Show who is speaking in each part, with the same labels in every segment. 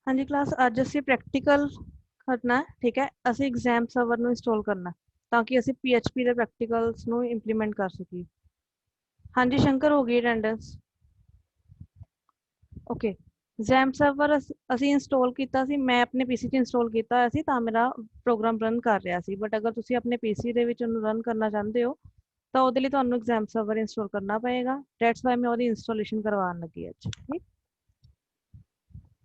Speaker 1: हाँ जी क्लास ਅੱਜ ਅਸੀਂ ਪ੍ਰੈਕਟੀਕਲ ਕਰਨਾ ਹੈ ਠੀਕ ਹੈ ਅਸੀਂ ਐਗਜ਼ਾਮ ਸਰਵਰ ਨੂੰ ਇੰਸਟਾਲ ਕਰਨਾ ਤਾਂ ਕਿ ਅਸੀਂ PHP ਦੇ ਪ੍ਰੈਕਟੀਕਲਸ ਨੂੰ ਇੰਪਲੀਮੈਂਟ ਕਰ ਸਕੀਏ ਹਾਂਜੀ ਸ਼ੰਕਰ ਹੋ ਗਈ ਅਟੈਂਡੈਂਸ ਓਕੇ ਐਗਜ਼ਾਮ ਸਰਵਰ ਅਸੀਂ ਇੰਸਟਾਲ ਕੀਤਾ ਸੀ ਮੈਂ ਆਪਣੇ ਪੀਸੀ 'ਚ ਇੰਸਟਾਲ ਕੀਤਾ ਹੋਇਆ ਸੀ ਤਾਂ ਮੇਰਾ ਪ੍ਰੋਗਰਾਮ ਰਨ ਕਰ ਰਿਹਾ ਸੀ ਬਟ ਅਗਰ ਤੁਸੀਂ ਆਪਣੇ ਪੀਸੀ ਦੇ ਵਿੱਚ ਉਹਨੂੰ ਰਨ ਕਰਨਾ ਚਾਹੁੰਦੇ ਹੋ ਤਾਂ ਉਹਦੇ ਲਈ ਤੁਹਾਨੂੰ ਐਗਜ਼ਾਮ ਸਰਵਰ ਇੰਸਟਾਲ ਕਰਨਾ ਪਏਗਾ ਦੈਟਸ ਵਾਈ ਮੈਂ ਉਹਦੀ ਇੰਸਟਾਲੇਸ਼ਨ ਕਰਵਾਉਣ ਲੱਗੀ ਅੱਜ ਠੀਕ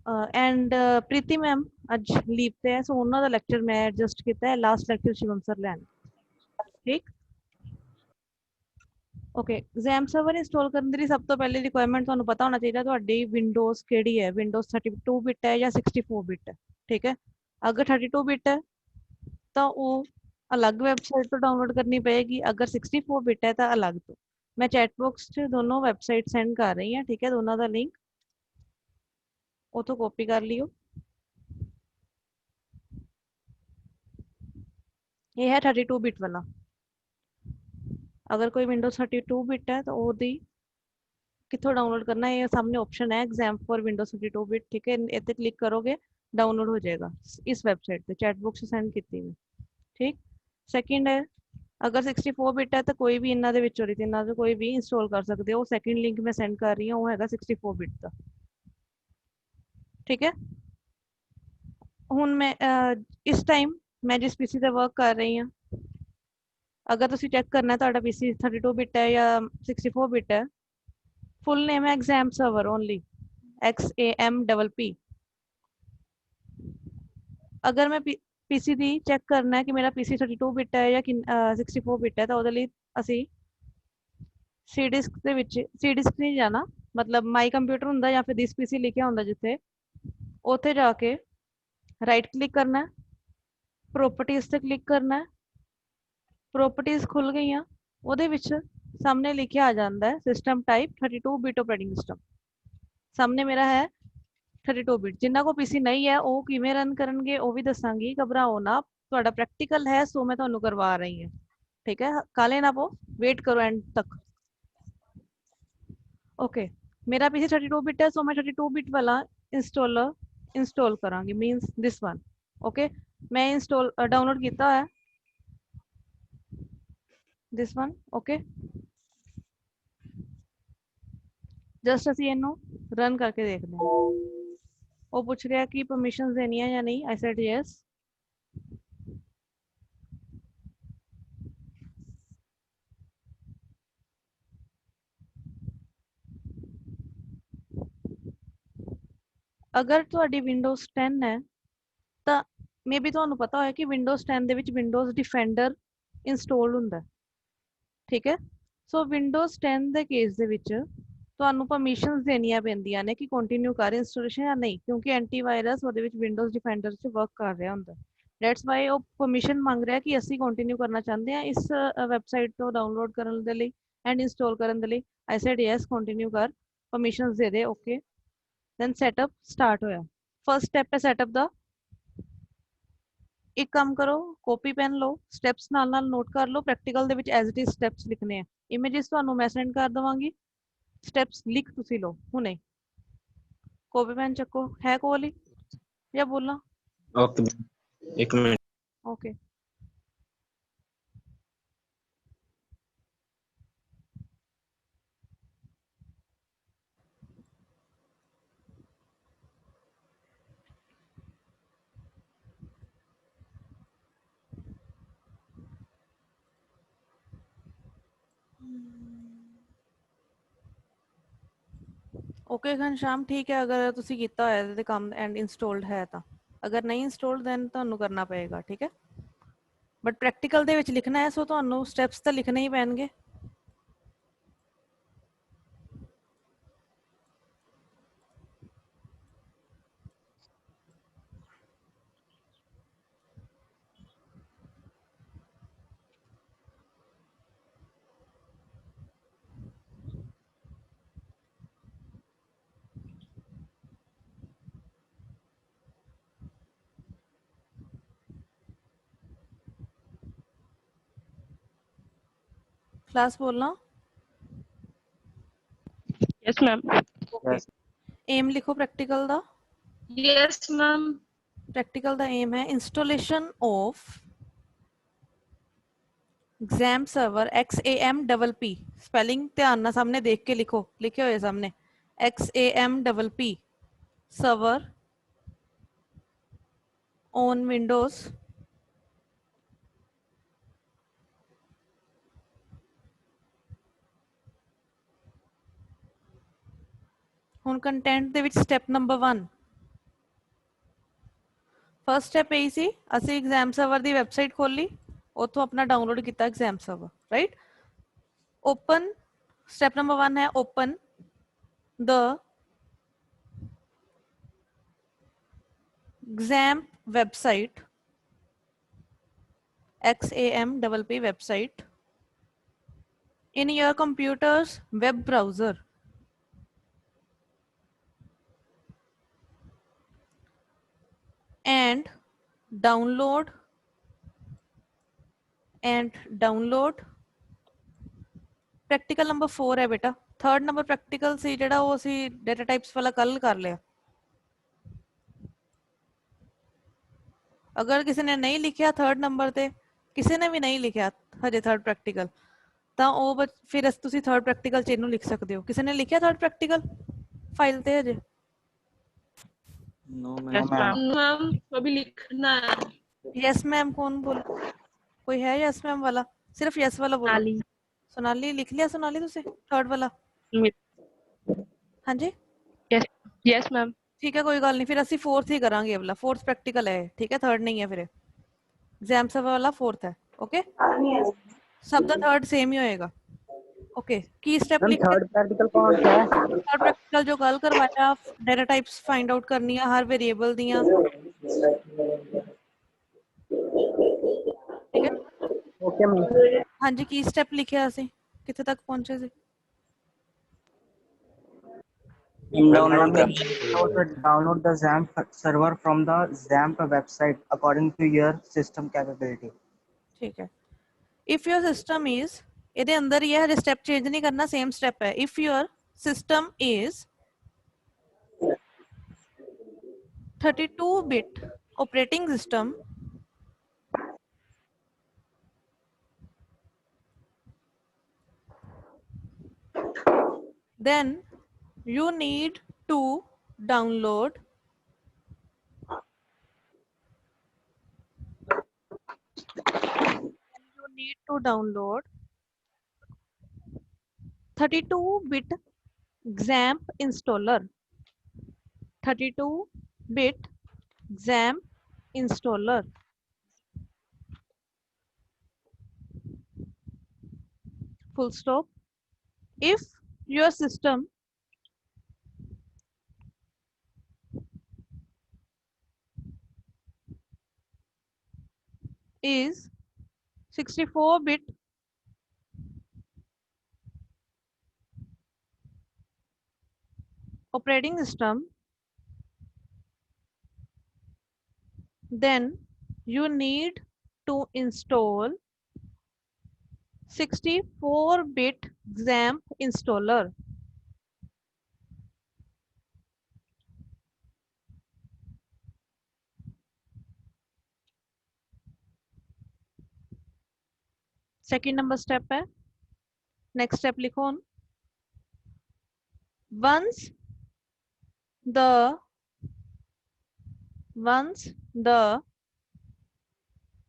Speaker 1: ਐਂਡ ਪ੍ਰੀਤੀ ਮੈਮ ਅੱਜ ਲੀਵ ਤੇ ਹੈ ਸੋ ਉਹਨਾਂ ਦਾ ਲੈਕਚਰ ਮੈਂ ਐਡਜਸਟ ਕੀਤਾ ਹੈ ਲਾਸਟ ਲੈਕਚਰ ਸ਼ਿਵਮ ਸਰ ਲੈਣ ਠੀਕ ਓਕੇ ਐਗਜ਼ਾਮ ਸਰਵਰ ਇੰਸਟਾਲ ਕਰਨ ਦੇ ਲਈ ਸਭ ਤੋਂ ਪਹਿਲੇ ਰਿਕੁਆਇਰਮੈਂਟ ਤੁਹਾਨੂੰ ਪਤਾ ਹੋਣਾ ਚਾਹੀਦਾ ਤੁਹਾਡੀ ਵਿੰਡੋਜ਼ ਕਿਹੜੀ ਹੈ ਵਿੰਡੋਜ਼ 32 ਬਿਟ ਹੈ ਜਾਂ 64 ਬਿਟ ਹੈ ਠੀਕ ਹੈ ਅਗਰ 32 ਬਿਟ ਹੈ ਤਾਂ ਉਹ ਅਲੱਗ ਵੈਬਸਾਈਟ ਤੋਂ ਡਾਊਨਲੋਡ ਕਰਨੀ ਪਏਗੀ ਅਗਰ 64 ਬਿਟ ਹੈ ਤਾਂ ਅਲੱਗ ਤੋਂ ਮੈਂ ਚੈਟ ਬਾਕਸ 'ਚ ਦੋਨੋਂ ਵੈਬਸਾਈਟ ਸੈਂਡ ਕਰ ਰਹੀ ਹਾਂ ਠੀਕ ਹੈ ਦੋਨਾਂ ਦਾ ਲਿੰਕ ਉਥੋਂ ਕਾਪੀ ਕਰ ਲਿਓ ਇਹ ਹੈ 32 ਬਿਟ ਵਾਲਾ ਅਗਰ ਕੋਈ ਵਿੰਡੋਜ਼ 32 ਬਿਟ ਹੈ ਤਾਂ ਉਹਦੀ ਕਿੱਥੋਂ ਡਾਊਨਲੋਡ ਕਰਨਾ ਹੈ ਇਹ ਸਾਹਮਣੇ ਆਪਸ਼ਨ ਹੈ ਐਗਜ਼ਾਮ ਫॉर ਵਿੰਡੋਜ਼ 32 ਬਿਟ ਠੀਕ ਹੈ ਇੱਥੇ ਕਲਿੱਕ ਕਰੋਗੇ ਡਾਊਨਲੋਡ ਹੋ ਜਾਏਗਾ ਇਸ ਵੈਬਸਾਈਟ ਤੇ ਚੈਟ ਬਾਕਸ ਸੈਂਡ ਕੀਤੀ ਮੈਂ ਠੀਕ ਸੈਕਿੰਡ ਹੈ ਅਗਰ 64 ਬਿਟ ਹੈ ਤਾਂ ਕੋਈ ਵੀ ਇਹਨਾਂ ਦੇ ਵਿੱਚੋਂ ਦੀ ਤਿੰਨਾਂ ਚੋਂ ਕੋਈ ਵੀ ਇੰਸਟਾਲ ਕਰ ਸਕਦੇ ਹੋ ਸੈਕਿੰਡ ਲਿੰਕ ਮੈਂ ਸੈਂਡ ਕਰ ਰਹੀ ਹਾਂ ਉਹ ਹੈਗਾ 64 ਬਿਟ ਦਾ ਠੀਕ ਹੈ ਹੁਣ ਮੈਂ ਇਸ ਟਾਈਮ ਮੈਂ ਜਿਸ ਪੀਸੀ ਤੇ ਵਰਕ ਕਰ ਰਹੀ ਹਾਂ ਅਗਰ ਤੁਸੀਂ ਚੈੱਕ ਕਰਨਾ ਤੁਹਾਡਾ ਪੀਸੀ 32 ਬਿਟ ਹੈ ਜਾਂ 64 ਬਿਟ ਹੈ ਫੁੱਲ ਨੇਮ ਹੈ ਐਗਜ਼ਾਮ ਸਰਵਰ ਓਨਲੀ XAMPP ਅਗਰ ਮੈਂ ਪੀਸੀ ਦੀ ਚੈੱਕ ਕਰਨਾ ਹੈ ਕਿ ਮੇਰਾ ਪੀਸੀ 32 ਬਿਟ ਹੈ ਜਾਂ 64 ਬਿਟ ਹੈ ਤਾਂ ਉਹਦੇ ਲਈ ਅਸੀਂ ਸੀ ਡਿਸਕ ਦੇ ਵਿੱਚ ਸੀ ਡਿਸਕ ਨਹੀਂ ਜਾਣਾ ਮਤਲਬ ਮਾਈ ਕੰਪਿਊਟਰ ਹੁੰਦਾ ਜਾਂ ਫਿਰ ਦਿਸ ਪੀਸੀ ਲਿਖਿਆ ਹੁੰਦਾ ਜਿੱਥੇ ਉੱਥੇ ਜਾ ਕੇ ਰਾਈਟ ਕਲਿੱਕ ਕਰਨਾ ਪ੍ਰੋਪਰਟੀਜ਼ ਤੇ ਕਲਿੱਕ ਕਰਨਾ ਪ੍ਰੋਪਰਟੀਜ਼ ਖੁੱਲ ਗਈਆਂ ਉਹਦੇ ਵਿੱਚ ਸਾਹਮਣੇ ਲਿਖਿਆ ਆ ਜਾਂਦਾ ਹੈ system type 32 bit operating system ਸਾਹਮਣੇ ਮੇਰਾ ਹੈ 32 ਬਿਟ ਜਿਨ੍ਹਾਂ ਕੋ ਪੀਸੀ ਨਹੀਂ ਹੈ ਉਹ ਕਿਵੇਂ ਰਨ ਕਰਨਗੇ ਉਹ ਵੀ ਦੱਸਾਂਗੀ ਘਬਰਾਓ ਨਾ ਤੁਹਾਡਾ ਪ੍ਰੈਕਟੀਕਲ ਹੈ ਸੋ ਮੈਂ ਤੁਹਾਨੂੰ ਕਰਵਾ ਰਹੀ ਹਾਂ ਠੀਕ ਹੈ ਕਾਲੇ ਨਾ ਪੋ ਵੇਟ ਕਰੋ ਐਂਡ ਤੱਕ ਓਕੇ ਮੇਰਾ ਪੀਸੀ 32 ਬਿਟ ਹੈ ਸੋ ਮੈਂ 32 ਬਿਟ ਵਾਲਾ ਇੰਸਟਾਲਰ ਇੰਸਟਾਲ ਕਰਾਂਗੀ ਮੀਨਸ ਦਿਸ ਵਨ ਓਕੇ ਮੈਂ ਇੰਸਟਾਲ ਡਾਊਨਲੋਡ ਕੀਤਾ ਹੋਇਆ ਦਿਸ ਵਨ ਓਕੇ ਜਸਟ ਅਸੀਂ ਇਹਨੂੰ ਰਨ ਕਰਕੇ ਦੇਖਦੇ ਹਾਂ ਉਹ ਪੁੱਛ ਰਿਹਾ ਕਿ ਪਰਮਿਸ਼ਨਸ ਦੇਣੀਆਂ ਜਾਂ ਨਹੀਂ ਆਈ ਸੈਡ ਯੈਸ ਅਗਰ ਤੁਹਾਡੀ ਵਿੰਡੋਜ਼ 10 ਹੈ ਤਾਂ ਮੇਬੀ ਤੁਹਾਨੂੰ ਪਤਾ ਹੋਇਆ ਕਿ ਵਿੰਡੋਜ਼ 10 ਦੇ ਵਿੱਚ ਵਿੰਡੋਜ਼ ਡਿਫੈਂਡਰ ਇੰਸਟਾਲ ਹੁੰਦਾ ਠੀਕ ਹੈ ਸੋ ਵਿੰਡੋਜ਼ 10 ਦੇ ਕੇਸ ਦੇ ਵਿੱਚ ਤੁਹਾਨੂੰ ਪਰਮਿਸ਼ਨਸ ਦੇਣੀਆਂ ਪੈਂਦੀਆਂ ਨੇ ਕਿ ਕੰਟੀਨਿਊ ਕਰ ਇੰਸਟਾਲੇਸ਼ਨ ਜਾਂ ਨਹੀਂ ਕਿਉਂਕਿ ਐਂਟੀਵਾਇਰਸ ਉਹਦੇ ਵਿੱਚ ਵਿੰਡੋਜ਼ ਡਿਫੈਂਡਰ 'ਚ ਵਰਕ ਕਰ ਰਿਹਾ ਹੁੰਦਾ ਦੈਟਸ ਵਾਈ ਉਹ ਪਰਮਿਸ਼ਨ ਮੰਗ ਰਿਹਾ ਕਿ ਅਸੀਂ ਕੰਟੀਨਿਊ ਕਰਨਾ ਚਾਹੁੰਦੇ ਹਾਂ ਇਸ ਵੈਬਸਾਈਟ ਤੋਂ ਡਾਊਨਲੋਡ ਕਰਨ ਦੇ ਲਈ ਐਂਡ ਇੰਸਟਾਲ ਕਰਨ ਦੇ ਲਈ ਆਈ ਸੈਡ ਯੈਸ ਕੰਟੀਨਿਊ ਕਰ ਪਰਮਿਸ਼ਨਸ ਦੇ ਦੇ ਓਕੇ ਦੈਨ ਸੈਟਅਪ ਸਟਾਰਟ ਹੋਇਆ ਫਰਸਟ ਸਟੈਪ ਹੈ ਸੈਟਅਪ ਦਾ ਇੱਕ ਕੰਮ ਕਰੋ ਕਾਪੀ ਪੈਨ ਲਓ ਸਟੈਪਸ ਨਾਲ ਨਾਲ ਨੋਟ ਕਰ ਲਓ ਪ੍ਰੈਕਟੀਕਲ ਦੇ ਵਿੱਚ ਐਜ਼ ਇਟ ਇਜ਼ ਸਟੈਪਸ ਲਿਖਣੇ ਆ ਇਮੇजेस ਤੁਹਾਨੂੰ ਮੈਂ ਸੈਂਡ ਕਰ ਦਵਾਂਗੀ ਸਟੈਪਸ ਲਿਖ ਤੁਸੀਂ ਲਓ ਹੁਣੇ ਕਾਪੀ ਪੈਨ ਚੱਕੋ ਹੈ ਕੋਲ ਹੀ ਜਾਂ ਬੋਲਾਂ
Speaker 2: ओके एक मिनट
Speaker 1: ਓਕੇ ਓਕੇ ਘਨਸ਼ਾਮ ਠੀਕ ਹੈ ਅਗਰ ਤੁਸੀਂ ਕੀਤਾ ਹੋਇਆ ਤੇ ਕੰਮ ਐਂਡ ਇੰਸਟਾਲਡ ਹੈ ਤਾਂ ਅਗਰ ਨਹੀਂ ਇੰਸਟਾਲਡ ਦੈਨ ਤੁਹਾਨੂੰ ਕਰਨਾ ਪਏਗਾ ਠੀਕ ਹੈ ਬਟ ਪ੍ਰੈਕਟੀਕਲ ਦੇ ਵਿੱਚ ਲਿਖਣਾ ਹੈ ਸੋ ਤੁਹਾਨੂੰ ਸਟੈਪਸ ਤਾਂ ਲਿਖਣੇ ਹੀ ਪੈਣਗੇ क्लास बोलना
Speaker 3: यस मैम
Speaker 1: ओके एम लिखो प्रैक्टिकल दा
Speaker 3: Yes, ma'am.
Speaker 1: प्रैक्टिकल ਦਾ एम है installation of exam server XAMPP spelling ध्यान ਨਾਲ सामने देख के लिखो, लिखे हुए सामने XAMPP सर्वर ऑन विंडोज ਹੁਣ ਕੰਟੈਂਟ ਦੇ ਵਿੱਚ ਸਟੈਪ ਨੰਬਰ 1 ਫਸਟ ਸਟੈਪ ਇਹੀ ਸੀ ਅਸੀਂ ਐਗਜ਼ਾਮ ਸਰਵਰ ਦੀ ਵੈਬਸਾਈਟ ਖੋਲੀ ਉੱਥੋਂ ਆਪਣਾ ਡਾਊਨਲੋਡ ਕੀਤਾ exam server right open step number 1 ਹੈ open the exam website XAMPP website in your computer's web browser and download practical number 4 ਹੈ ਬੇਟਾ ਥਰਡ ਨੰਬਰ ਪ੍ਰੈਕਟੀਕਲ ਸੀ ਜਿਹੜਾ ਉਹ ਅਸੀਂ ਡਾਟਾ ਟਾਈਪਸ ਵਾਲਾ ਕੱਲ ਕਰ ਲਿਆ ਅਗਰ ਕਿਸੇ ਨੇ ਨਹੀਂ ਲਿਖਿਆ ਥਰਡ ਨੰਬਰ ਤੇ ਕਿਸੇ ਨੇ ਵੀ ਨਹੀਂ ਲਿਖਿਆ ਹਜੇ ਥਰਡ ਪ੍ਰੈਕਟੀਕਲ ਤਾਂ ਉਹ ਫਿਰ ਤੁਸੀਂ ਥਰਡ ਪ੍ਰੈਕਟੀਕਲ ਚ ਇਹਨੂੰ ਲਿਖ ਸਕਦੇ ਹੋ ਕਿਸੇ ਨੇ ਲਿਖਿਆ ਥਰਡ ਪ੍ਰੈਕਟੀਕਲ ਫਾਈਲ ਤੇ ਹਜੇ
Speaker 2: no
Speaker 4: Yes,
Speaker 2: ma'am
Speaker 4: ma'am.
Speaker 3: Ma'am अभी लिखना है।
Speaker 1: यस मैम कौन बोल कोई है यस मैम वाला सिर्फ यस वाला बोलो
Speaker 4: Nali.
Speaker 1: सोनाली लिख लिया सोनाली तुसे थर्ड वाला हाँ जी
Speaker 4: Yes. Yes, ma'am.
Speaker 1: ठीक है कोई गल नहीं फिर ਅਸੀਂ फोर्थ ही करांगे वाला फोर्थ प्रैक्टिकल है ठीक है थर्ड नहीं है फिर एग्जाम सब वाला फोर्थ है ओके सब दा थर्ड सेम ही होएगा ओके की स्टेप लिख
Speaker 5: थर्ड प्रैक्टिकल कौन सा है
Speaker 1: थर्ड प्रैक्टिकल जो कल करवाया डेटा टाइप्स फाइंड आउट करनी है हर वेरिएबल दियां ठीक है
Speaker 5: ओके मैम
Speaker 1: हाँ जी की स्टेप लिखिया ਅਸੀਂ ਕਿੱਥੇ ਤੱਕ ਪਹੁੰਚੇ ਸੀ
Speaker 5: download the XAMPP server from the XAMPP website according to your system capability
Speaker 1: ठीक है if your system is ਇਹਦੇ ਅੰਦਰ ਹੀ ਹੈ ਹਜੇ ਸਟੈਪ ਚੇਂਜ ਨਹੀਂ ਕਰਨਾ ਸੇਮ ਸਟੈਪ ਹੈ if your system is 32 bit operating system then you need to download you need to download 32-bit XAMPP installer 32-bit XAMPP installer full stop if your system is 64-bit operating system then you need to install 64-bit XAMPP installer second number step है next step लिखो once the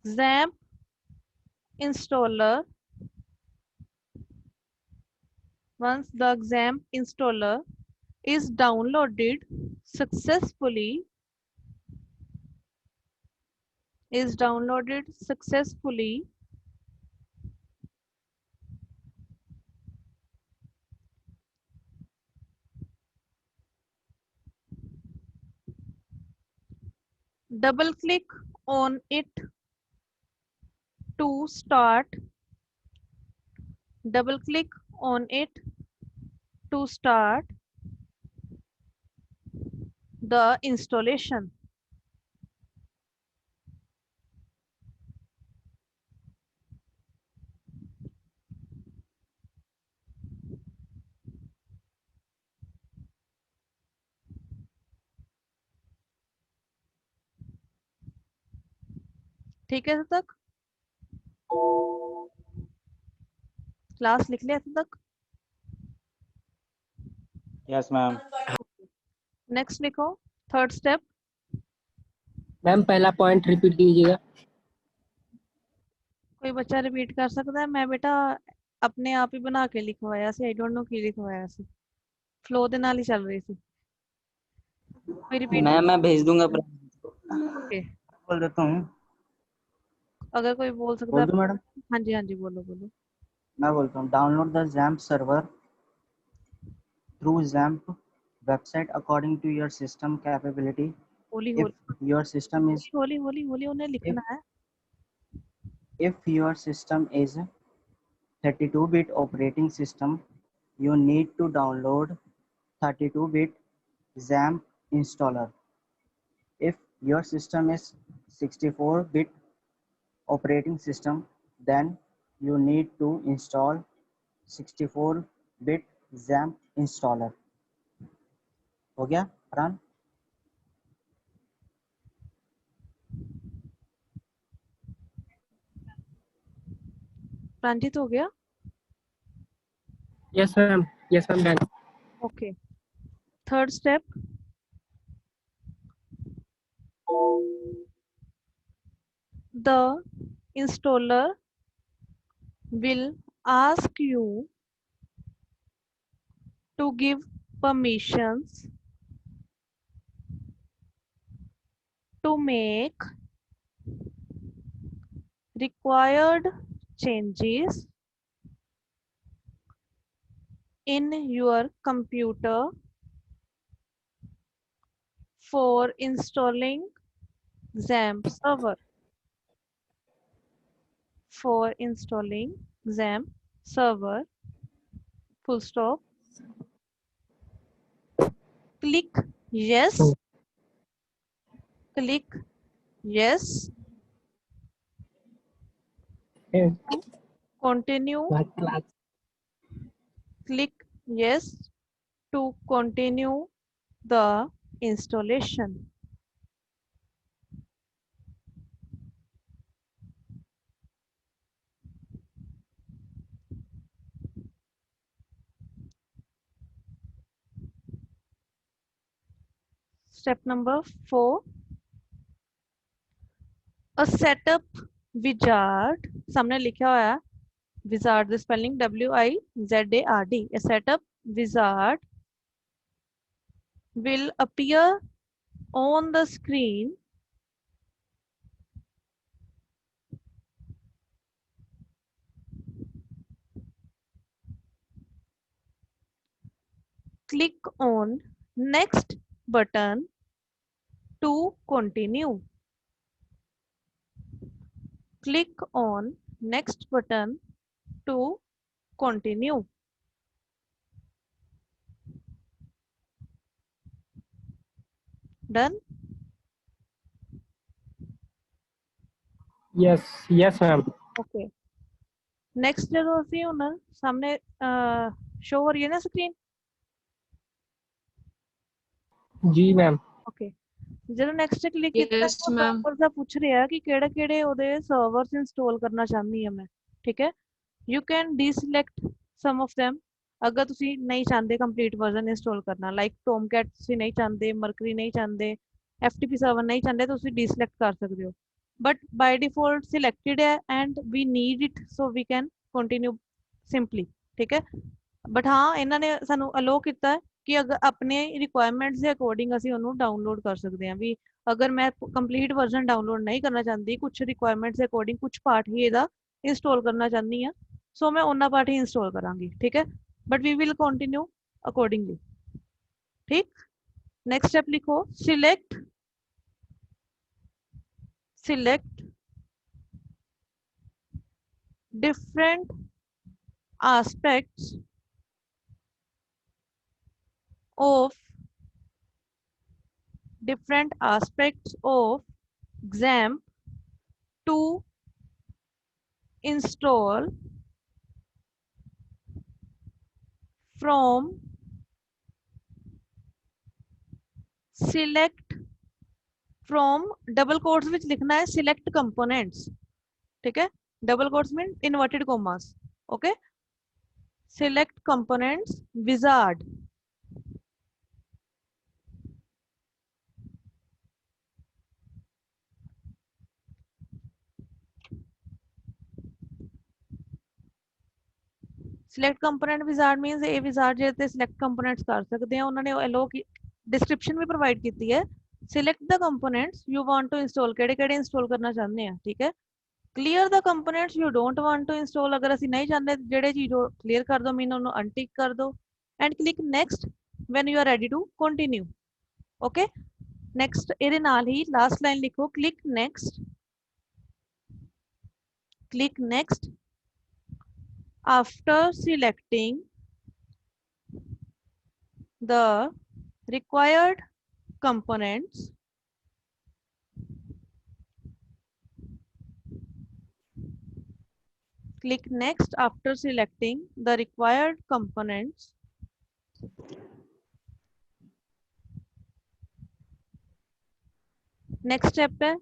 Speaker 1: XAMPP installer once the XAMPP installer is downloaded successfully double click on it to start double click on it to start the installation ठीक है, तब तक class लिख लिया तब तक।
Speaker 6: Yes ma'am.
Speaker 1: नेक्स्ट लिखो थर्ड स्टेप।
Speaker 7: मैम पहला पॉइंट रिपीट कीजिएगा।
Speaker 1: कोई बच्चा रिपीट कर सकता है? मैं बेटा अपने आप ही बना के लिखवाया सी, आई डोंट नो की लिखवाया सी, फ्लो दे नाल ही चल रही थी। कोई रिपीट?
Speaker 2: मैं भेज दूंगा
Speaker 1: ओके,
Speaker 5: बोल देता हूँ।
Speaker 1: अगर कोई बोल सकता
Speaker 5: बोल
Speaker 1: है।
Speaker 5: दूं मैडम?
Speaker 1: हाँ जी, हाँ जी, बोलो बोलो।
Speaker 5: मैं बोलता हूँ, download the XAMPP server through XAMPP website according to your system capability.
Speaker 1: Holi
Speaker 5: If
Speaker 1: Holi
Speaker 5: your system is
Speaker 1: Holi Holi Holi उन्हें लिखना है।
Speaker 5: if your system is 32-bit operating system, you need to download 32-bit XAMPP installer. If your system is 64-bit operating system, then you need to install 64-bit XAMPP installer. हो गया फरहान?
Speaker 1: प्रांजित हो गया?
Speaker 7: Yes ma'am, yes ma'am done.
Speaker 1: Okay, third step. The installer will ask you to give permissions to make required changes in your computer for installing XAMPP server. For installing XAMPP server, full stop. Click yes. Click yes. Continue.
Speaker 7: Class
Speaker 1: Click yes to continue the installation. Step number 4. A setup wizard. सामने लिखा हुआ है wizard, the spelling WIZARD. A setup wizard will appear on the screen click on next button to continue. Click on next button to continue. Done?
Speaker 7: Yes yes ma'am.
Speaker 1: Okay. Next ਜਦੋਂ ਅਸੀਂ ਹੁਣ ਸਾਹਮਣੇ show ਹੋ ਰਹੀ ਹੈ ਨਾ screen?
Speaker 7: जी ma'am.
Speaker 1: Okay. ਜਦੋਂ next click ਕੀਤਾ
Speaker 3: Yes,
Speaker 1: ਉਹ
Speaker 3: ma'am.
Speaker 1: ਸਰਵਰ ਦਾ ਪੁੱਛ ਰਿਹਾ ਕਿ ਕਿਹੜੇ ਕਿਹੜੇ ਉਹਦੇ ਸਰਵਰਸ ਇੰਸਟਾਲ ਕਰਨਾ ਚਾਹੁੰਦੀ ਹਾਂ ਮੈਂ, ਠੀਕ ਹੈ। You can deselect some of them ਅਗਰ ਤੁਸੀਂ ਨਹੀਂ ਚਾਹੁੰਦੇ ਕੰਪਲੀਟ ਵਰਜ਼ਨ ਇੰਸਟਾਲ ਕਰਨਾ, ਲਾਈਕ ਟੋਮਕੈਟ ਤੁਸੀਂ ਨਹੀਂ ਚਾਹੁੰਦੇ, ਮਰਕਰੀ ਨਹੀਂ ਚਾਹੁੰਦੇ, FTP ਸਰਵਰ ਨਹੀਂ ਚਾਹੁੰਦੇ, ਤੁਸੀਂ ਡੀਸਿਲੈਕਟ ਕਰ ਸਕਦੇ ਹੋ। ਬਟ ਬਾਈ ਡਿਫੋਲਟ ਸਿਲੈਕਟਡ ਹੈ and we need it, so we can continue simply, ਠੀਕ ਹੈ। ਬਟ ਹਾਂ ਇਹਨਾਂ ਨੇ ਸਾਨੂੰ ਅਲੋ ਕੀਤਾ ਹੈ ਕਿ ਅਗਰ ਆਪਣੇ ਰਿਕੁਆਇਰਮੈਂਟਸ ਦੇ ਅਕੋਰਡਿੰਗ ਅਸੀਂ ਉਹਨੂੰ ਡਾਊਨਲੋਡ ਕਰ ਸਕਦੇ ਹਾਂ। ਵੀ ਅਗਰ ਮੈਂ ਕੰਪਲੀਟ ਵਰਜ਼ਨ ਡਾਊਨਲੋਡ ਨਹੀਂ ਕਰਨਾ ਚਾਹੁੰਦੀ, ਕੁਝ ਰਿਕੁਆਇਰਮੈਂਟਸ ਦੇ ਅਕੋਰਡਿੰਗ ਕੁਝ ਪਾਰਟ ਹੀ ਇਹਦਾ ਇੰਸਟਾਲ ਕਰਨਾ ਚਾਹੁੰਦੀ ਹਾਂ, ਸੋ ਮੈਂ ਉਹਨਾਂ ਪਾਰਟ ਹੀ ਇੰਸਟਾਲ ਕਰਾਂਗੀ, ਠੀਕ ਹੈ। But we will continue accordingly, ਠੀਕ। नेक्स्ट स्टेप लिखो, select different aspects of XAMPP to install from from double quotes which लिखना है सिलेक्ट कंपोनेंट्स, ठीक है, double quotes mean inverted commas, okay, select components wizard, select component wizard means ਇਹ wizard ਜਿਹੜੇ ਤੇ select components ਕਰ ਸਕਦੇ ਆ, ਉਹਨਾਂ ਨੇ ਅਲੋ ਡਿਸਕ੍ਰਿਪਸ਼ਨ ਵੀ ਪ੍ਰੋਵਾਈਡ ਕੀਤੀ ਹੈ, select the components you want to install, ਕਿਹੜੇ ਕਿਹੜੇ ਇੰਸਟਾਲ ਕਰਨਾ ਚਾਹੁੰਦੇ ਆ, ਠੀਕ ਹੈ, clear the components you don't want to install, ਅਗਰ ਅਸੀਂ ਨਹੀਂ ਚਾਹੁੰਦੇ ਜਿਹੜੇ ਚੀਜ਼ ਉਹ ਕਲੀਅਰ ਕਰ ਦੋ, ਮੀਨ ਉਹਨੂੰ ਅਨਟਿਕ ਕਰ ਦੋ, and click next when you are ready to continue, okay. Next ਇਹਦੇ ਨਾਲ ਹੀ ਲਾਸਟ ਲਾਈਨ ਲਿਖੋ, click next, click next after selecting the required components, click next after selecting the required components, next step है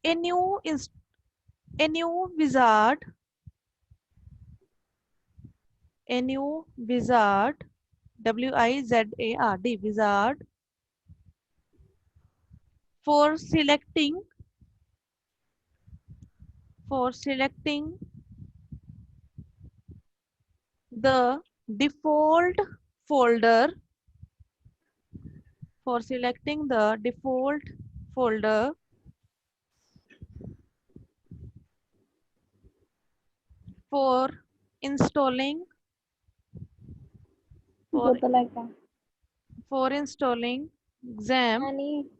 Speaker 1: a new wizard, a new wizard, wizard, wizard, for selecting the default folder, for selecting the default folder for installing for installing XAMPP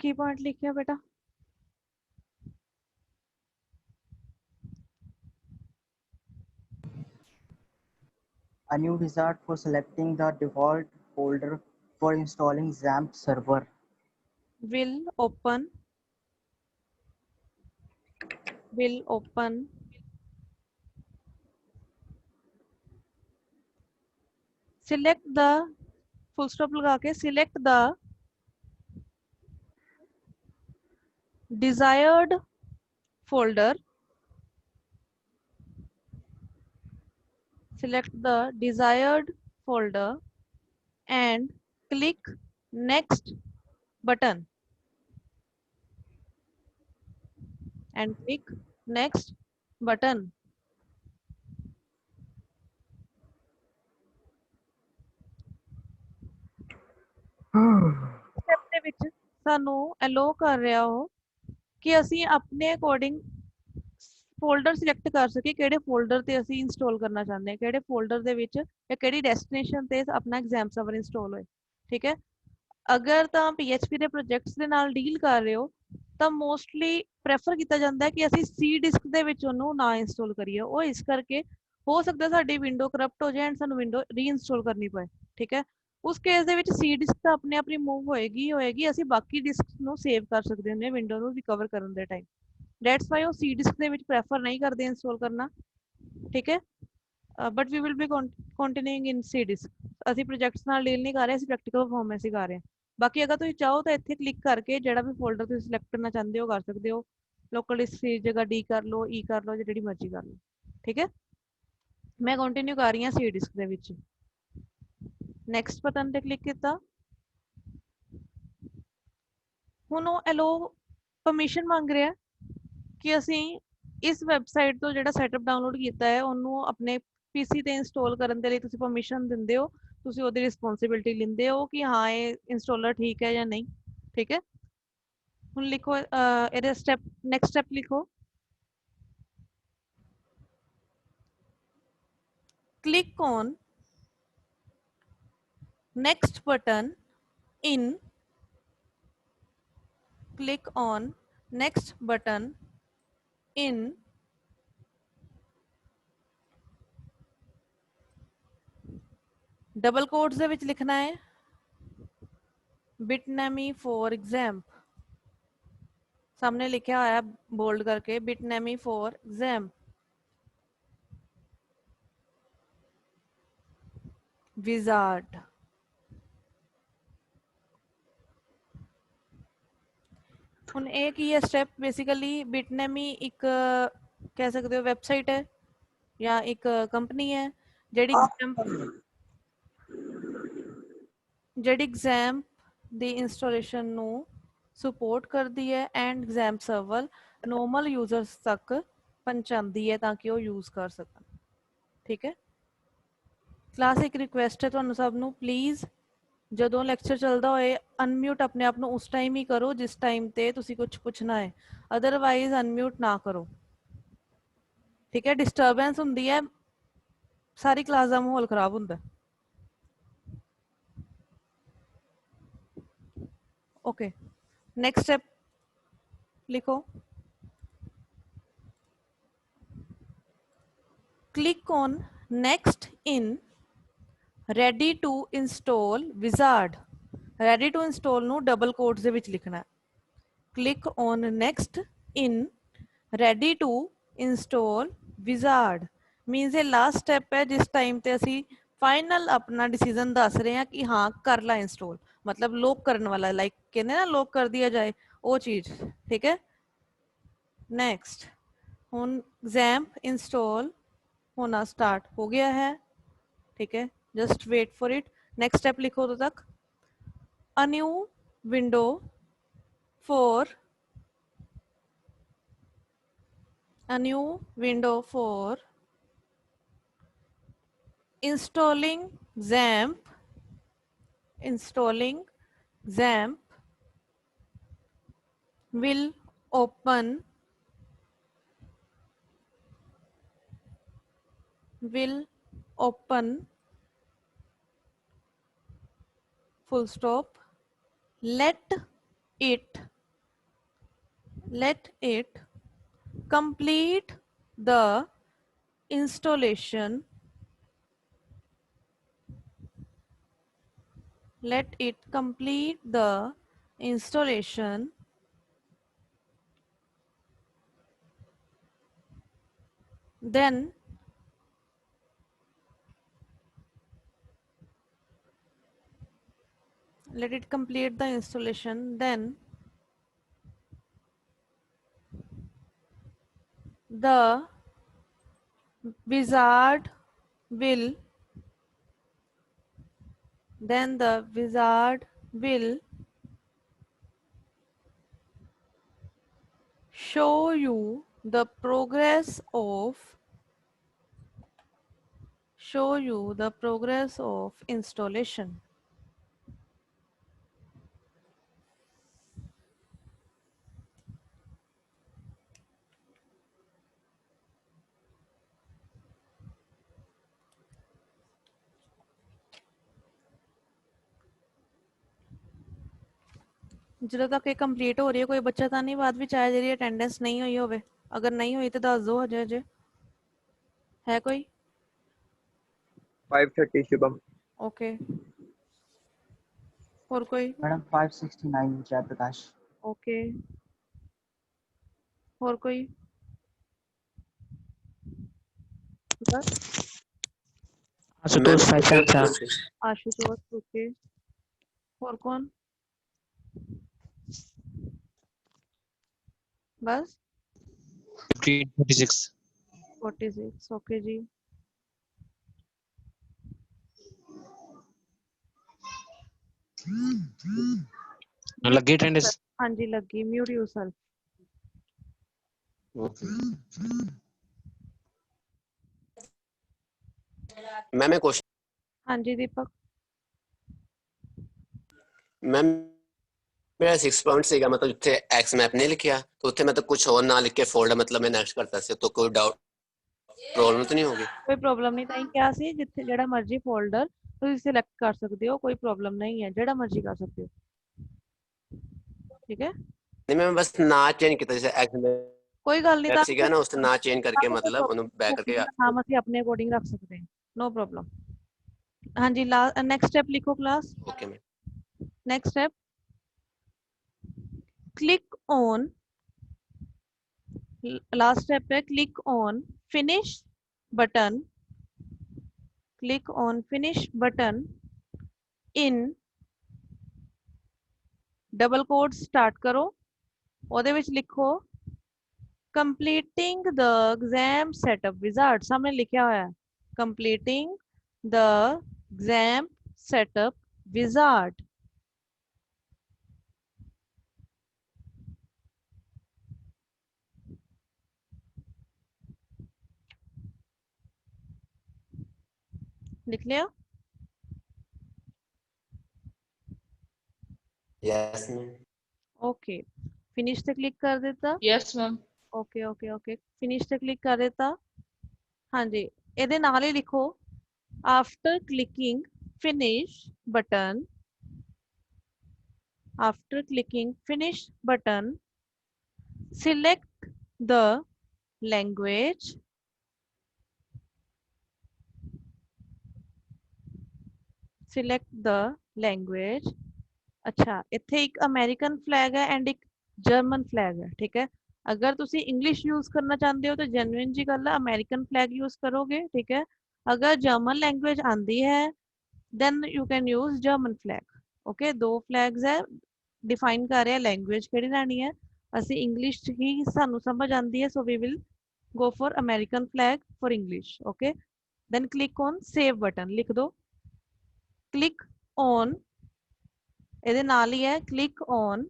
Speaker 1: की point लिखिए बेटा,
Speaker 5: A new wizard for selecting the default folder for installing XAMPP server.
Speaker 1: will open select the full stop लगा के select the desired folder, select the desired folder and click next button, and click next button. Step ਦੇ ਵਿੱਚ ਸਾਨੂੰ ਅਲੋ ਕਰ ਰਿਹਾ ਹੋ ਕਿ ਅਸੀਂ ਆਪਣੇ ਅਕੋਰਡਿੰਗ ਫੋਲਡਰ ਸਿਲੈਕਟ ਕਰ ਸਕੀਏ, ਕਿਹੜੇ ਫੋਲਡਰ ਤੇ ਅਸੀਂ ਇੰਸਟਾਲ ਕਰਨਾ ਚਾਹੁੰਦੇ ਹਾਂ, ਕਿਹੜੇ ਫੋਲਡਰ ਦੇ ਵਿੱਚ ਜਾਂ ਕਿਹੜੀ ਡੈਸਟੀਨੇਸ਼ਨ ਤੇ ਆਪਣਾ ਐਗਜ਼ਾਮ ਸਰਵਰ ਇੰਸਟਾਲ ਹੋਏ, ਠੀਕ ਹੈ। ਅਗਰ ਤਾਂ PHP ਦੇ ਪ੍ਰੋਜੈਕਟਸ ਦੇ ਨਾਲ ਡੀਲ ਕਰ ਰਹੇ ਹੋ ਤਾਂ ਮੋਸਟਲੀ ਪ੍ਰੈਫਰ ਕੀਤਾ ਜਾਂਦਾ ਹੈ ਕਿ ਅਸੀਂ ਸੀ ਡਿਸਕ ਦੇ ਵਿੱਚ ਉਹਨੂੰ ਨਾ ਇੰਸਟਾਲ ਕਰੀਏ, ਉਹ ਇਸ ਕਰਕੇ ਹੋ ਸਕਦਾ ਸਾਡੀ ਵਿੰਡੋ ਕਰਪਟ ਹੋ ਜਾਏ ਐਂਡ ਸਾਨੂੰ ਵਿੰਡੋ ਰੀਇੰਸਟਾਲ ਕਰਨੀ ਪਏ, ਠੀਕ ਹੈ। ਉਸ ਕੇਸ ਦੇ ਵਿੱਚ ਸੀ ਡਿਸਕ ਤਾਂ ਆਪਣੇ ਆਪ ਰਿਮੂਵ ਹੋਏਗੀ, ਅਸੀਂ ਬਾਕੀ ਡਿਸਕ ਨੂੰ ਸੇਵ ਕਰ ਸਕਦੇ ਹੁੰਦੇ ਹਾਂ ਵਿੰਡੋ ਨੂੰ ਰਿਕਵਰ ਕਰਨ ਦੇ ਟਾਈਮ, ਦੈਟਸ ਵਾਈ ਉਹ ਸੀ ਡਿਸਕ ਦੇ ਵਿੱਚ ਪ੍ਰੈਫਰ ਨਹੀਂ ਕਰਦੇ ਇੰਸਟਾਲ ਕਰਨਾ, ਠੀਕ ਹੈ। But we will be continuing in C disk, ਅਸੀਂ ਪ੍ਰੋਜੈਕਟਸ ਨਾਲ ਡੀਲ ਨਹੀਂ ਕਰ ਰਹੇ, ਅਸੀਂ ਪ੍ਰੈਕਟੀਕਲ ਪਰਫਾਰਮੈਂਸ ਹੀ ਕਰ ਰਹੇ ਹਾਂ। ਬਾਕੀ ਅਗਰ ਤੁਸੀਂ ਚਾਹੋ ਤਾਂ ਇੱਥੇ ਕਲਿੱਕ ਕਰਕੇ ਜਿਹੜਾ ਵੀ ਫੋਲਡਰ ਤੁਸੀਂ ਸਿਲੈਕਟ ਕਰਨਾ ਚਾਹੁੰਦੇ ਹੋ ਕਰ ਸਕਦੇ ਹੋ, ਲੋਕਲ ਡਿਸਕ ਦੀ ਜਗ੍ਹਾ ਡੀ ਕਰ ਲਓ, ਈ ਕਰ ਲਓ, ਜਿਹੜੀ ਮਰਜ਼ੀ ਕਰ ਲਓ, ਠੀਕ ਹੈ। ਮੈਂ ਕੰਟੀਨਿਊ ਕਰ ਰਹੀ ਹਾਂ ਸੀ ਡਿਸਕ ਦੇ ਵਿੱਚ, ਨੈਕਸਟ ਬਟਨ ਤੇ ਕਲਿੱਕ ਕੀਤਾ, ਹੁਣ ਉਹ ਐਲੋ ਪਰਮਿਸ਼ਨ ਮੰਗ ਰਿਹਾ ਕਿ ਅਸੀਂ ਇਸ ਵੈਬਸਾਈਟ ਤੋਂ ਜਿਹੜਾ ਸੈਟਅਪ ਡਾਊਨਲੋਡ ਕੀਤਾ ਹੈ ਉਹਨੂੰ ਆਪਣੇ ਪੀਸੀ ਤੇ ਇੰਸਟਾਲ ਕਰਨ ਦੇ ਲਈ ਤੁਸੀਂ ਪਰਮਿਸ਼ਨ ਦਿੰਦੇ ਹੋ, ਤੁਸੀਂ ਉਹਦੀ ਰਿਸਪੌਂਸਿਬਿਲਟੀ ਲੈਂਦੇ ਹੋ ਕਿ ਹਾਂ ਇਹ ਇੰਸਟਾਲਰ ਠੀਕ ਹੈ ਜਾਂ ਨਹੀਂ, ਠੀਕ ਹੈ। ਹੁਣ ਲਿਖੋ ਇਹਦੇ ਸਟੈਪ, ਨੈਕਸਟ ਸਟੈਪ ਲਿਖੋ, click on next button in, click on next button in double quotes ਦੇ ਵਿੱਚ ਲਿਖਣਾ ਹੈ Bitnami for exam, सामने लिखा हुआ है बोल्ड करके Bitnami for exam. Wizard, ਹੁਣ ਇਹ ਕੀ ਹੈ ਸਟੈਪ ਬੇਸਿਕਲੀ Bitnami ਇੱਕ ਕਹਿ ਸਕਦੇ ਹੋ ਵੈਬਸਾਈਟ ਹੈ ਜਾਂ ਇੱਕ ਕੰਪਨੀ ਹੈ ਜਿਹੜੀ ਐਗਜ਼ਾਮ ਦੀ ਇੰਸਟਾਲੇਸ਼ਨ ਨੂੰ ਸਪੋਰਟ ਕਰਦੀ ਹੈ and exam server normal users ਤੱਕ ਪਹੁੰਚਾਉਂਦੀ ਹੈ ਤਾਂ ਕਿ ਉਹ ਯੂਜ਼ ਕਰ ਸਕਣ। ਠੀਕ ਹੈ ਕਲਾਸ ਇੱਕ ਰਿਕੁਐਸਟ ਹੈ ਤੁਹਾਨੂੰ ਸਭ ਨੂੰ ਪਲੀਜ਼ ਜਦੋਂ ਲੈਕਚਰ ਚੱਲਦਾ ਹੋਏ ਅਨਮਿਊਟ ਆਪਣੇ ਆਪ ਨੂੰ ਉਸ ਟਾਈਮ ਹੀ ਕਰੋ ਜਿਸ ਟਾਈਮ ਤੇ ਤੁਸੀਂ ਕੁਝ ਪੁੱਛਣਾ ਹੈ, ਅਦਰਵਾਈਜ਼ ਅਨਮਿਊਟ ਨਾ ਕਰੋ। ਠੀਕ ਹੈ ਡਿਸਟਰਬੈਂਸ ਹੁੰਦੀ ਹੈ, ਸਾਰੀ ਕਲਾਸ ਦਾ ਮਾਹੌਲ ਖਰਾਬ ਹੁੰਦਾ। ਓਕੇ नेक्स्ट स्टेप लिखो, click on next in ready to install wizard. Ready to install नू डबल कोट्स दे विच लिखना है। Click on next in ready to install wizard means ये लास्ट स्टेप है जिस टाइम ते असी फाइनल अपना डिसीजन दस रहे हैं कि हाँ कर ला इंस्टॉल, मतलब लॉक करने वाला, लाइक कहने ना लॉक कर दिया जाए वो चीज। ठीक है नेक्स्ट हुन XAMPP इंस्टॉल होना स्टार्ट हो गया है। ठीक है just wait for it. Next step लिखो तो तक a new window for installing XAMPP will open full stop, let it complete the installation, then let it complete the installation, then the wizard will show you the progress of installation. ਜਦੋਂ ਤੱਕ ਇਹ complete ਹੋ ਰਹੀ ਹੈ ਕੋਈ ਬੱਚਾ ਤਾਂ ਨਹੀਂ ਬਾਅਦ ਵਿੱਚ ਆਇਆ ਜਿਹੜੀ ਅਟੈਂਡੈਂਸ ਨਹੀਂ ਹੋਈ ਹੋਵੇ? ਅਗਰ ਨਹੀਂ ਹੋਈ ਤਾਂ ਦੱਸ ਦਿਓ ਅਜੇ ਹੈ ਕੋਈ?
Speaker 6: 530 शुभम।
Speaker 1: ओके और कोई?
Speaker 5: मैडम 569 जयप्रकाश।
Speaker 1: ओके और कोई? बस
Speaker 7: आशुतोष 574।
Speaker 1: आशुतोष ओके और कौन? बस 46 ओके जी।
Speaker 2: लगी अटेंडेंस?
Speaker 1: हाँ जी लगी। Mute yourself.
Speaker 8: मैम एक क्वेश्चन।
Speaker 1: हाँ जी दीपक।
Speaker 8: मैम मेरा 6 पॉइंट ਸੀਗਾ, मतलब ਜਿੱਥੇ एक्स मैप नहीं लिखा तो ਉੱਥੇ मैं तो कुछ और ना लिख के फोल्डर मतलब मैं नेक्स्ट करता ਸੀ, तो कोई डाउट प्रॉब्लम तो नहीं होगी?
Speaker 1: कोई प्रॉब्लम नहीं। ਤਾਂ ਕਿਹਾ ਸੀ ਜਿੱਥੇ ਜਿਹੜਾ ਮਰਜ਼ੀ ਫੋਲਡਰ ਤੁਸੀਂ ਸਿਲੈਕਟ ਕਰ ਸਕਦੇ ਹੋ, ਕੋਈ ਪ੍ਰੋਬਲਮ ਨਹੀਂ ਹੈ, ਜਿਹੜਾ ਮਰਜ਼ੀ ਕਰ ਸਕਦੇ ਹੋ। ठीक है
Speaker 8: नहीं मैं बस ना चेंज किया जैसे एक्स में
Speaker 1: कोई गल नहीं ਤਾਂ
Speaker 8: ਸੀਗਾ ਨਾ ਉਸ ਤੇ ਨਾ ਚੇਂਜ ਕਰਕੇ मतलब ਉਹਨੂੰ ਬੈਕ ਕਰਕੇ
Speaker 1: ਨਾਮ ਅਸੀਂ ਆਪਣੇ ਅਕੋਰਡਿੰਗ ਰੱਖ ਸਕਦੇ ਹਾਂ, नो प्रॉब्लम। हाँ जी नेक्स्ट स्टेप लिखो class.
Speaker 8: Okay ma'am.
Speaker 1: Next step click on last step है click on finish button, click on finish button in double quotes start करो, ਉਹਦੇ ਵਿੱਚ ਲਿਖੋ completing the exam setup wizard, सामने लिखा होया है completing the exam setup wizard। लिख लिया?
Speaker 8: Yes ma'am.
Speaker 1: ओके फिनिश पे क्लिक कर देता।
Speaker 3: Yes, ma'am.
Speaker 1: Okay okay okay finish पे क्लिक कर देता। हाँ जी ਇਹਦੇ ਨਾਲ ਹੀ ਲਿਖੋ after clicking finish button, after clicking finish button select the language, select the language। अच्छा ਇੱਥੇ ਇੱਕ ਅਮਰੀਕਨ ਫਲੈਗ ਹੈ ਐਂਡ ਇੱਕ ਜਰਮਨ ਫਲੈਗ ਹੈ, ਠੀਕ ਹੈ। ਅਗਰ ਤੁਸੀਂ ਇੰਗਲਿਸ਼ ਯੂਜ਼ ਕਰਨਾ ਚਾਹੁੰਦੇ ਹੋ ਤਾਂ ਜੈਨੂਇਨ ਜੀ ਗੱਲ ਹੈ ਅਮਰੀਕਨ ਫਲੈਗ ਯੂਜ਼ ਕਰੋਗੇ, ਠੀਕ ਹੈ। ਅਗਰ ਜਰਮਨ ਲੈਂਗੁਏਜ ਆਂਦੀ ਹੈ then you can use German flag। okay ਦੋ ਫਲੈਗਸ ਹੈ, ਡਿਫਾਈਨ ਕਰ ਰਿਹਾ ਲੈਂਗੁਏਜ ਕਿਹੜੀ ਲੈਣੀ ਹੈ। ਅਸੀਂ ਇੰਗਲਿਸ਼ ਚ ਹੀ ਸਾਨੂੰ ਸਮਝ ਆਂਦੀ ਹੈ so we will go for American flag for English। okay then click on save button, ਲਿਖ ਦੋ click on, ਇਹਦੇ ਨਾਲ ਹੀ ਹੈ click on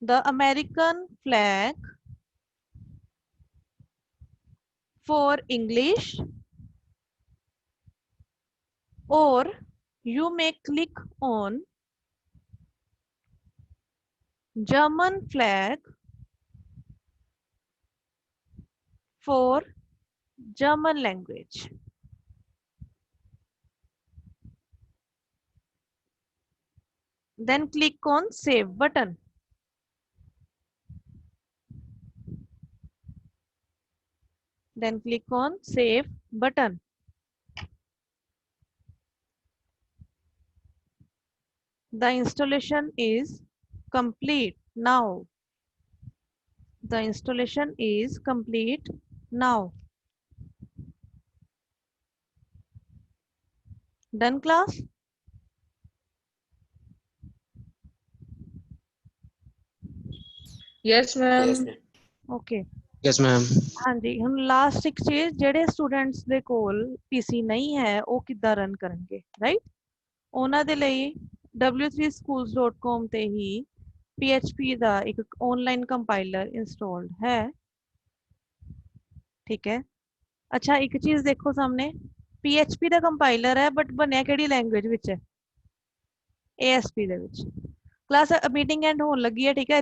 Speaker 1: the American flag for English, or you may click on German flag for German language। then click on save button। then click on save button। the installation is complete now, the installation is complete now। done class?
Speaker 3: Yes, ma'am.
Speaker 8: Yes ma'am.
Speaker 1: okay
Speaker 2: yes ma'am.
Speaker 1: ਹਾਂਜੀ ਹੁਣ last ਇੱਕ ਚੀਜ਼, ਜਿਹੜੇ students ਦੇ ਕੋਲ ਪੀਸੀ ਨਹੀਂ ਹੈ ਉਹ ਕਿੱਦਾਂ ਰਨ ਕਰਨਗੇ, ਰਾਈਟ। ਉਹਨਾਂ ਦੇ ਲਈ w3schools.com ਤੇ ਹੀ PHP ਦਾ ਇੱਕ ਆਨਲਾਈਨ ਕੰਪਾਈਲਰ ਇੰਸਟਾਲਡ ਹੈ, ਠੀਕ ਹੈ। ਅੱਛਾ ਇੱਕ ਚੀਜ਼ ਦੇਖੋ ਸਾਹਮਣੇ, PHP ਦਾ ਕੰਪਾਈਲਰ ਹੈ ਬਟ ਬਣਿਆ ਕਿਹੜੀ ਲੈਂਗੁਏਜ ਵਿੱਚ ਹੈ, ASP ਦੇ ਵਿੱਚ। ਕਲਾਸ ਮੀਟਿੰਗ ਐਂਡ ਹੋਣ ਲੱਗੀ ਹੈ, ਠੀਕ ਹੈ।